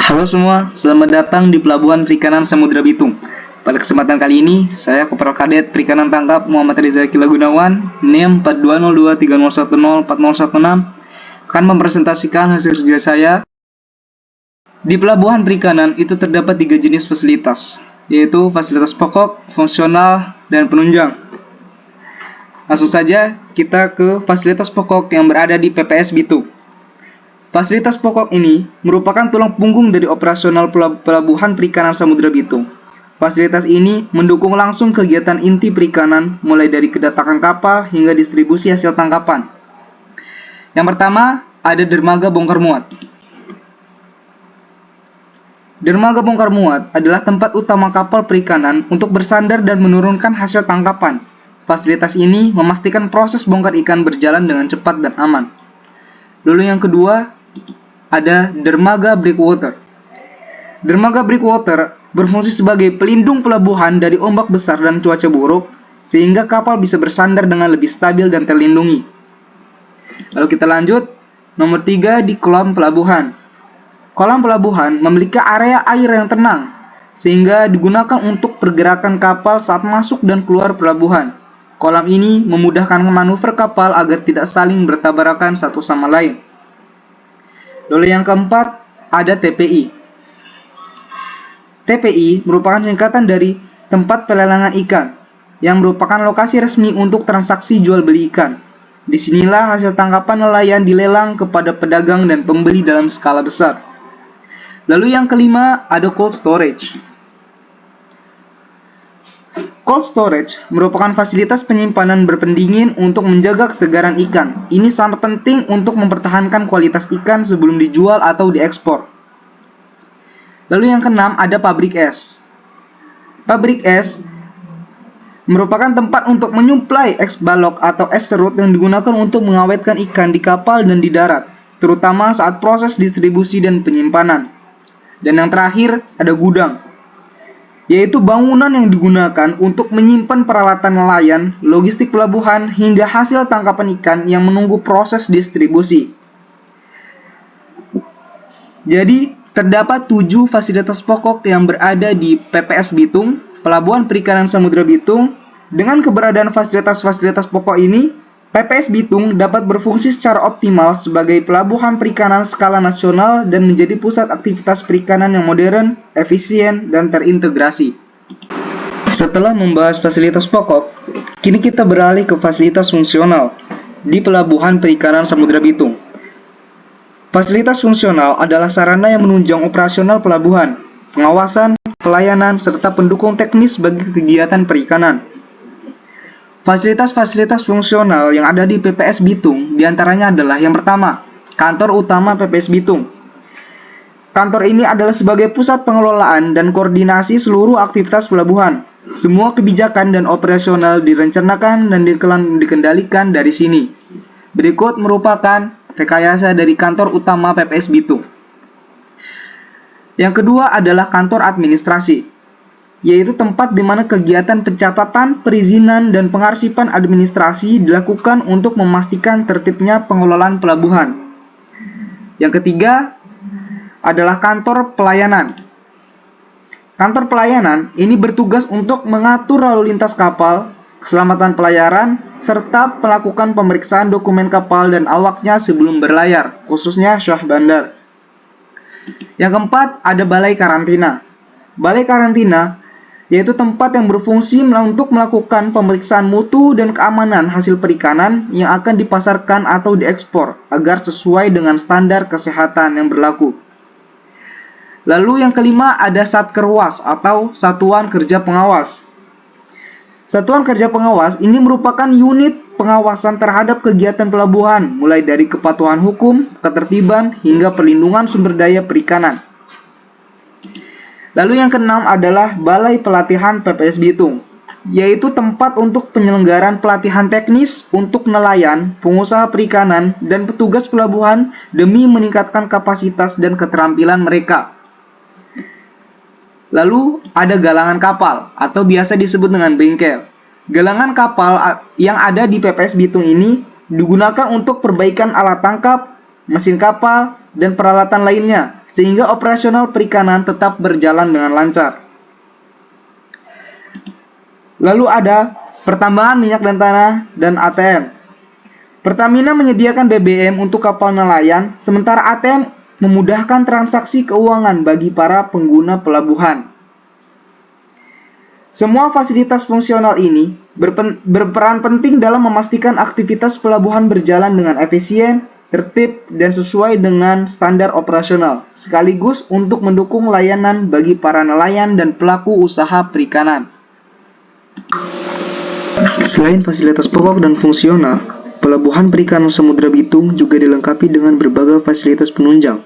Halo semua, selamat datang di Pelabuhan Perikanan Samudra Bitung. Pada kesempatan kali ini, saya Kopral Kadet Perikanan Tangkap Muhammad Riza Akila Gunawan, NIM 420230104016, akan mempresentasikan hasil kerja saya. Di Pelabuhan Perikanan itu terdapat 3 jenis fasilitas, yaitu fasilitas pokok, fungsional, dan penunjang. Langsung saja kita ke fasilitas pokok yang berada di PPS Bitung. Fasilitas pokok ini merupakan tulang punggung dari operasional Pelabuhan Perikanan Samudra Bitung. Fasilitas ini mendukung langsung kegiatan inti perikanan, mulai dari kedatangan kapal hingga distribusi hasil tangkapan. Yang pertama, ada dermaga bongkar muat. Dermaga bongkar muat adalah tempat utama kapal perikanan untuk bersandar dan menurunkan hasil tangkapan. Fasilitas ini memastikan proses bongkar ikan berjalan dengan cepat dan aman. Lalu yang kedua, ada dermaga breakwater. Dermaga breakwater berfungsi sebagai pelindung pelabuhan dari ombak besar dan cuaca buruk, sehingga kapal bisa bersandar dengan lebih stabil dan terlindungi. Lalu kita lanjut, nomor 3 di kolam pelabuhan. Kolam pelabuhan memiliki area air yang tenang, sehingga digunakan untuk pergerakan kapal saat masuk dan keluar pelabuhan. Kolam ini memudahkan manuver kapal agar tidak saling bertabrakan satu sama lain. Lalu yang keempat, ada TPI. TPI merupakan singkatan dari tempat pelelangan ikan, yang merupakan lokasi resmi untuk transaksi jual beli ikan. Disinilah hasil tangkapan nelayan dilelang kepada pedagang dan pembeli dalam skala besar. Lalu yang kelima, ada cold storage. Cold storage merupakan fasilitas penyimpanan berpendingin untuk menjaga kesegaran ikan. Ini sangat penting untuk mempertahankan kualitas ikan sebelum dijual atau diekspor. Lalu yang keenam, ada pabrik es. Pabrik es merupakan tempat untuk menyuplai es balok atau es serut yang digunakan untuk mengawetkan ikan di kapal dan di darat, terutama saat proses distribusi dan penyimpanan. Dan yang terakhir, ada gudang, yaitu bangunan yang digunakan untuk menyimpan peralatan nelayan, logistik pelabuhan, hingga hasil tangkapan ikan yang menunggu proses distribusi. Jadi, terdapat 7 fasilitas pokok yang berada di PPS Bitung, Pelabuhan Perikanan Samudra Bitung. Dengan keberadaan fasilitas-fasilitas pokok ini, PPS Bitung dapat berfungsi secara optimal sebagai pelabuhan perikanan skala nasional dan menjadi pusat aktivitas perikanan yang modern, efisien, dan terintegrasi. Setelah membahas fasilitas pokok, kini kita beralih ke fasilitas fungsional di Pelabuhan Perikanan Samudra Bitung. Fasilitas fungsional adalah sarana yang menunjang operasional pelabuhan, pengawasan, pelayanan, serta pendukung teknis bagi kegiatan perikanan. Fasilitas-fasilitas fungsional yang ada di PPS Bitung diantaranya adalah yang pertama, kantor utama PPS Bitung. Kantor ini adalah sebagai pusat pengelolaan dan koordinasi seluruh aktivitas pelabuhan. Semua kebijakan dan operasional direncanakan dan dikendalikan dari sini. Berikut merupakan rekayasa dari kantor utama PPS Bitung. Yang kedua adalah kantor administrasi, yaitu tempat di mana kegiatan pencatatan, perizinan, dan pengarsipan administrasi dilakukan untuk memastikan tertibnya pengelolaan pelabuhan. Yang ketiga adalah kantor pelayanan. Kantor pelayanan ini bertugas untuk mengatur lalu lintas kapal, keselamatan pelayaran, serta melakukan pemeriksaan dokumen kapal dan awaknya sebelum berlayar, khususnya syah bandar. Yang keempat, ada balai karantina. Balai karantina yaitu tempat yang berfungsi untuk melakukan pemeriksaan mutu dan keamanan hasil perikanan yang akan dipasarkan atau diekspor agar sesuai dengan standar kesehatan yang berlaku. Lalu yang kelima, ada Satkerwas atau Satuan Kerja Pengawas. Satuan Kerja Pengawas ini merupakan unit pengawasan terhadap kegiatan pelabuhan, mulai dari kepatuhan hukum, ketertiban, hingga perlindungan sumber daya perikanan. Lalu yang keenam adalah Balai Pelatihan PPS Bitung, yaitu tempat untuk penyelenggaraan pelatihan teknis untuk nelayan, pengusaha perikanan, dan petugas pelabuhan demi meningkatkan kapasitas dan keterampilan mereka. Lalu ada galangan kapal atau biasa disebut dengan bengkel. Galangan kapal yang ada di PPS Bitung ini digunakan untuk perbaikan alat tangkap, mesin kapal, dan peralatan lainnya, sehingga operasional perikanan tetap berjalan dengan lancar. Lalu ada pertambangan minyak dan tanah dan ATM. Pertamina menyediakan BBM untuk kapal nelayan, sementara ATM memudahkan transaksi keuangan bagi para pengguna pelabuhan. Semua fasilitas fungsional ini berperan penting dalam memastikan aktivitas pelabuhan berjalan dengan efisien, tertib, dan sesuai dengan standar operasional, sekaligus untuk mendukung layanan bagi para nelayan dan pelaku usaha perikanan. Selain fasilitas pokok dan fungsional, pelabuhan perikanan Samudra Bitung juga dilengkapi dengan berbagai fasilitas penunjang.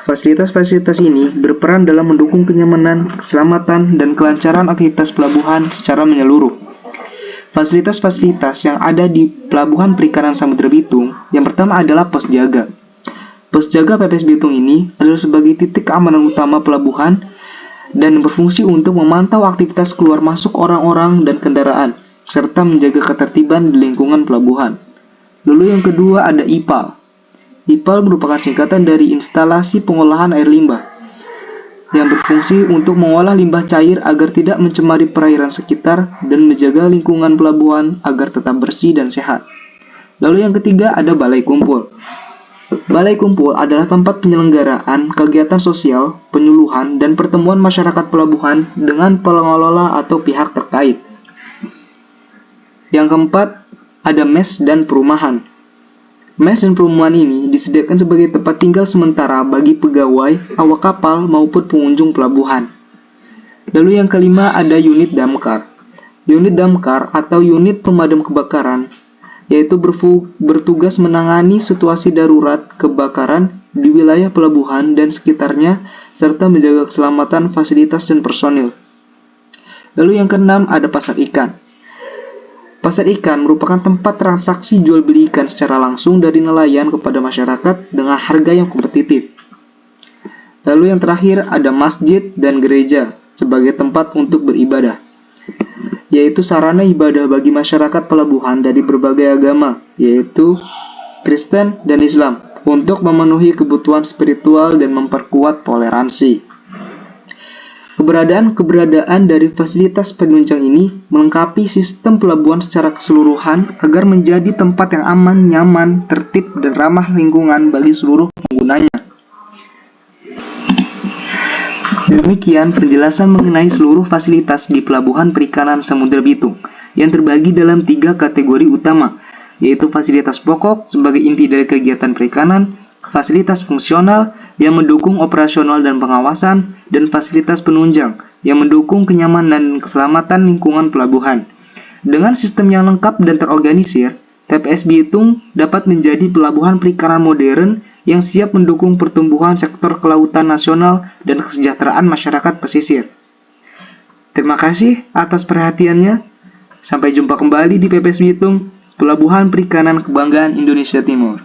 Fasilitas-fasilitas ini berperan dalam mendukung kenyamanan, keselamatan, dan kelancaran aktivitas pelabuhan secara menyeluruh. Fasilitas-fasilitas yang ada di Pelabuhan Perikanan Samudra Bitung, yang pertama adalah pos jaga. Pos jaga PPS Bitung ini adalah sebagai titik keamanan utama pelabuhan dan berfungsi untuk memantau aktivitas keluar masuk orang-orang dan kendaraan, serta menjaga ketertiban di lingkungan pelabuhan. Lalu yang kedua ada IPAL. IPAL merupakan singkatan dari Instalasi Pengolahan Air Limbah, yang berfungsi untuk mengolah limbah cair agar tidak mencemari perairan sekitar dan menjaga lingkungan pelabuhan agar tetap bersih dan sehat. Lalu yang ketiga ada Balai Kumpul. Balai Kumpul adalah tempat penyelenggaraan kegiatan sosial, penyuluhan, dan pertemuan masyarakat pelabuhan dengan pengelola atau pihak terkait. Yang keempat ada mes dan perumahan. Mes dan perumahan ini disediakan sebagai tempat tinggal sementara bagi pegawai, awak kapal, maupun pengunjung pelabuhan. Lalu yang kelima ada unit damkar. Unit damkar atau unit pemadam kebakaran, yaitu bertugas menangani situasi darurat kebakaran di wilayah pelabuhan dan sekitarnya, serta menjaga keselamatan fasilitas dan personil. Lalu yang keenam ada pasar ikan. Pasar ikan merupakan tempat transaksi jual beli ikan secara langsung dari nelayan kepada masyarakat dengan harga yang kompetitif. Lalu yang terakhir ada masjid dan gereja sebagai tempat untuk beribadah, yaitu sarana ibadah bagi masyarakat pelabuhan dari berbagai agama, yaitu Kristen dan Islam, untuk memenuhi kebutuhan spiritual dan memperkuat toleransi. Keberadaan dari fasilitas penunjang ini melengkapi sistem pelabuhan secara keseluruhan agar menjadi tempat yang aman, nyaman, tertib, dan ramah lingkungan bagi seluruh penggunanya. Demikian penjelasan mengenai seluruh fasilitas di Pelabuhan Perikanan Samudra Bitung yang terbagi dalam 3 kategori utama, yaitu fasilitas pokok sebagai inti dari kegiatan perikanan, fasilitas fungsional yang mendukung operasional dan pengawasan, dan fasilitas penunjang yang mendukung kenyamanan dan keselamatan lingkungan pelabuhan. Dengan sistem yang lengkap dan terorganisir, PPS Bitung dapat menjadi pelabuhan perikanan modern yang siap mendukung pertumbuhan sektor kelautan nasional dan kesejahteraan masyarakat pesisir. Terima kasih atas perhatiannya. Sampai jumpa kembali di PPS Bitung, Pelabuhan Perikanan Kebanggaan Indonesia Timur.